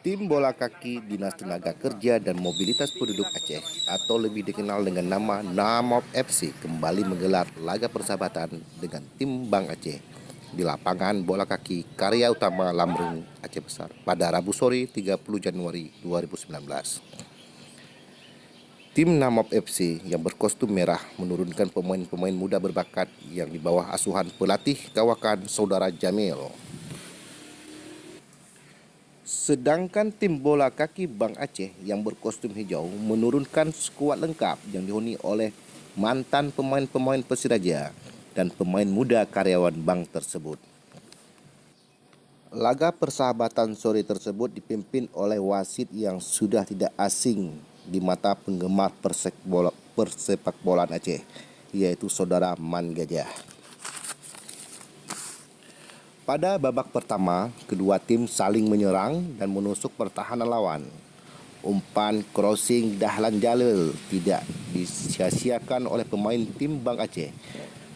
Tim bola kaki Dinas Tenaga Kerja dan Mobilitas Penduduk Aceh atau lebih dikenal dengan nama NAMOP FC kembali menggelar laga persahabatan dengan tim Bang Aceh di lapangan bola kaki Karya Utama Lamrung, Aceh Besar pada Rabu sore 30 Januari 2019. Tim NAMOP FC yang berkostum merah menurunkan pemain-pemain muda berbakat yang di bawah asuhan pelatih kawakan Saudara Jamil. Sedangkan tim bola kaki Bang Aceh yang berkostum hijau menurunkan skuad lengkap yang dihuni oleh mantan pemain-pemain Persiraja dan pemain muda karyawan Bang tersebut. Laga persahabatan sore tersebut dipimpin oleh wasit yang sudah tidak asing di mata penggemar persepak bolaan Aceh, yaitu Saudara Man Gajah. Pada babak pertama, kedua tim saling menyerang dan menusuk pertahanan lawan. Umpan crossing Dahlan Jalil tidak disia-siakan oleh pemain tim Bang Aceh.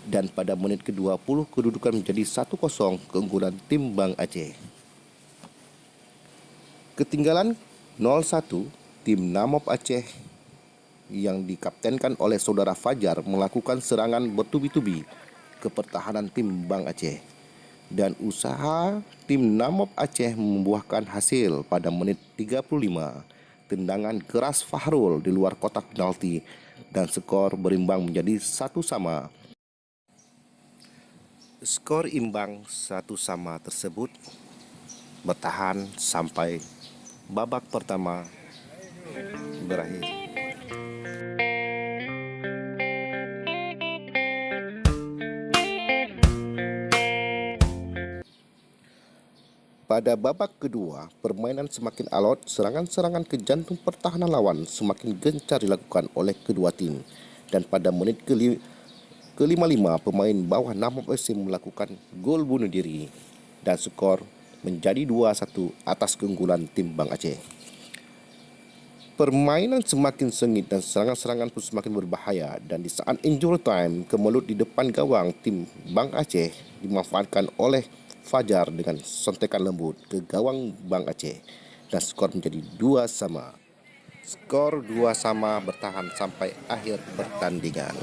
Dan pada menit ke-20 kedudukan menjadi 1-0 keunggulan tim Bang Aceh. Ketinggalan 0-1, tim NAMOP Aceh yang dikaptenkan oleh Saudara Fajar melakukan serangan bertubi-tubi ke pertahanan tim Bang Aceh. Dan usaha tim NAMOP Aceh membuahkan hasil pada menit 35. Tendangan keras Fahrul di luar kotak penalti dan skor berimbang menjadi 1-1. Skor imbang 1-1 tersebut bertahan sampai babak pertama berakhir. Pada babak kedua, permainan semakin alot, serangan-serangan ke jantung pertahanan lawan semakin gencar dilakukan oleh kedua tim. Dan pada menit ke-55, pemain bawah NAMOP FC melakukan gol bunuh diri dan skor menjadi 2-1 atas keunggulan tim Bang Aceh. Permainan semakin sengit dan serangan-serangan pun semakin berbahaya, dan di saat injury time, kemelut di depan gawang tim Bang Aceh dimanfaatkan oleh Fajar dengan sontekan lembut ke gawang Bang Aceh dan skor menjadi 2-2. Skor 2-2 bertahan sampai akhir pertandingan.